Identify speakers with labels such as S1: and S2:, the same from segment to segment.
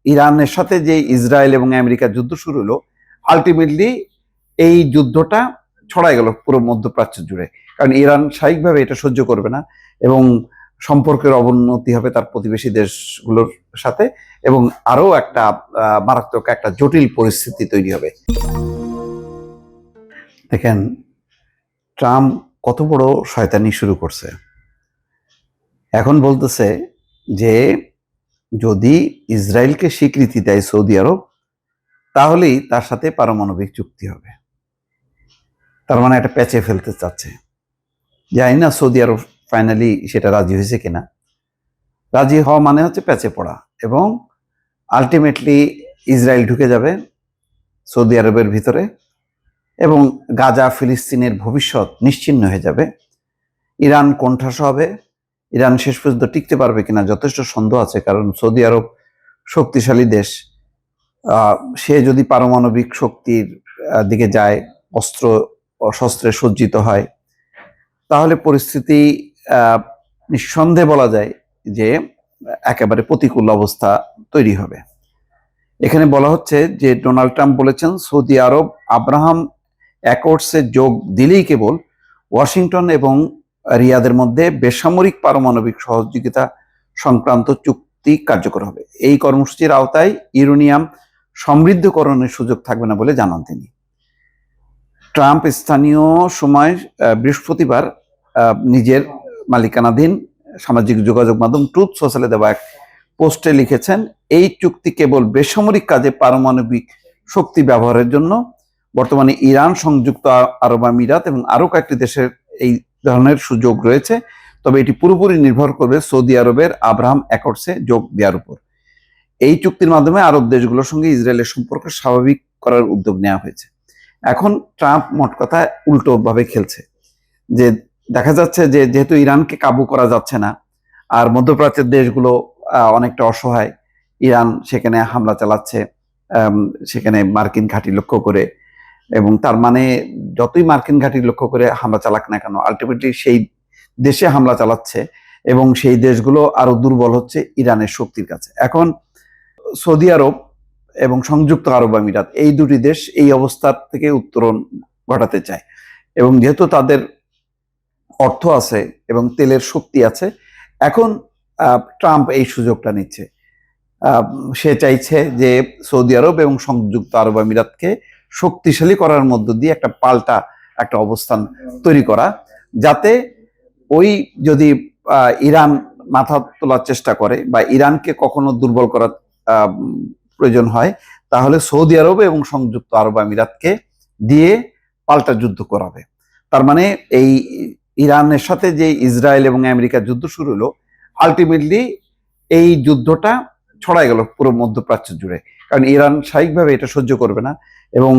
S1: ইরানের সাথে যে ইসরায়েল এবং আমেরিকার যুদ্ধ শুরু হলো, আলটিমেটলি এই যুদ্ধটা ছড়াই গেল পুরো মধ্যপ্রাচ্য জুড়ে। কারণ ইরান স্বাভাবিকভাবে এটা সহ্য করবে না এবং সম্পর্কের অবনতি হবে তার প্রতিবেশী দেশগুলোর সাথে, এবং আরো একটা মারাত্মক একটা জটিল পরিস্থিতি তৈরি হবে। দেখেন, ট্রাম্প কত বড় শয়তানি শুরু করছে। এখন বলতেছে যে যদি ইসরায়েলকে স্বীকৃতি দেয় সৌদি আরব, তাহলেই তার সাথে পারমাণবিক চুক্তি হবে। তার মানে একটা প্যাচে ফেলতে চাচ্ছে। জানি না সৌদি আরব ফাইনালি সেটা রাজি হয়েছে কিনা। রাজি হওয়া মানে হচ্ছে প্যাচে পড়া, এবং আলটিমেটলি ইসরায়েল ঢুকে যাবে সৌদি আরবের ভিতরে এবং গাজা ফিলিস্তিনের ভবিষ্যৎ নিশ্চিহ্ন হয়ে যাবে। ইরান কোণঠাসা হবে। ইরান শেষ পর্যন্ত টিকতে পারবে কিনা যথেষ্ট সন্দেহ আছে, কারণ সৌদি আরব শক্তিশালী দেশ। সে যদি পারমাণবিক শক্তির দিকে যায়, অস্ত্র শস্ত্রে সজ্জিত হয়, তাহলে পরিস্থিতি নিঃসন্দেহে বলা যায় যে একেবারে প্রতিকূল অবস্থা তৈরি হবে। এখানে বলা হচ্ছে যে ডোনাল্ড ট্রাম্প বলেছেন সৌদি আরব আব্রাহাম অ্যাকর্ডসে যোগ দিলেই কেবল ওয়াশিংটন এবং রিয়াদের মধ্যে বেসামরিক পারমাণবিক সহযোগিতা সংক্রান্ত চুক্তি কার্যকর হবে। এই কর্মসূচির আওতায় ইউরেনিয়াম সমৃদ্ধকরণের সুযোগ থাকবে না বলে জানান তিনি। ট্রাম্প স্থানীয় সময় বৃহস্পতিবার নিজের মালিকানাধীন সামাজিক যোগাযোগ মাধ্যম ট্রুথ সোশ্যালে দেওয়া এক পোস্টে লিখেছেন, এই চুক্তি কেবল বেসামরিক কাজে পারমাণবিক শক্তি ব্যবহারের জন্য। বর্তমানে ইরান, সংযুক্ত আরব আমিরাত এবং আরো কয়েকটি দেশের এই ধরনের সুযোগ রয়েছে, তবে এটি পুরোপুরি নির্ভর করবে সৌদি আরবের আব্রাহাম অ্যাকর্ডসে যোগ দেওয়ার উপর। এই চুক্তির মাধ্যমে আরব দেশগুলোর সঙ্গে ইসরায়েলের সম্পর্ক স্বাভাবিক করার উদ্যোগ নেওয়া হয়েছে। এখন ট্রাম্প মোট কথা উল্টো ভাবে খেলছে, যে দেখা যাচ্ছে যে যেহেতু ইরানকে কাবু করা যাচ্ছে না আর মধ্যপ্রাচ্যের দেশগুলো অনেকটা অসহায়, ইরান সেখানে হামলা চালাচ্ছে, সেখানে মার্কিন ঘাঁটি লক্ষ্য করে, এবং তার মানে যতই মার্কিন ঘাঁটি লক্ষ্য করে হামলা চালাক না কেন, আলটিমেটলি সেই দেশে হামলা চালাচ্ছে এবং সেই দেশগুলো আরো দুর্বল হচ্ছে ইরানের শক্তির কাছে। এখন সৌদি আরব এবং সংযুক্ত আরব আমিরাত, এই দুটি দেশ এই অবস্থা থেকে উত্তরণ ঘটাতে চায়, এবং যেহেতু তাদের অর্থ আছে এবং তেলের শক্তি আছে, এখন ট্রাম্প এই সুযোগটা নিচ্ছে। সে চাইছে যে সৌদি আরব এবং সংযুক্ত আরব আমিরাতকে শক্তিশালী করার মধ্য দিয়ে একটা পাল্টা একটা অবস্থান তৈরি করা, যাতে ওই যদি ইরান মাথা তোলার চেষ্টা করে বা ইরানকে কখনো দুর্বল করার প্রয়োজন হয়, তাহলে সৌদি আরব এবং সংযুক্ত আরব আমিরাতকে দিয়ে পাল্টা যুদ্ধ করাবে। তার মানে এই ইরানের সাথে যে ইসরায়েল এবং আমেরিকার যুদ্ধ শুরু হলো, আলটিমেটলি এই যুদ্ধটা ছড়াই গেল পুরো মধ্যপ্রাচ্য জুড়ে। কারণ ইরান স্বাভাবিকভাবে এটা সহ্য করবে না এবং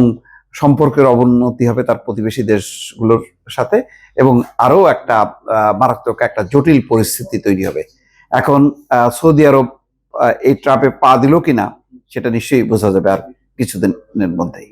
S1: সম্পর্কের অবনতি হবে তার প্রতিবেশী দেশগুলোর সাথে, এবং আরো একটা মারাত্মক একটা জটিল পরিস্থিতি তৈরি হবে। এখন সৌদি আরব এই ট্রাপে পা দিল কিনা সেটা নিশ্চয়ই বোঝা যাবে আর কিছুদিনের মধ্যেই।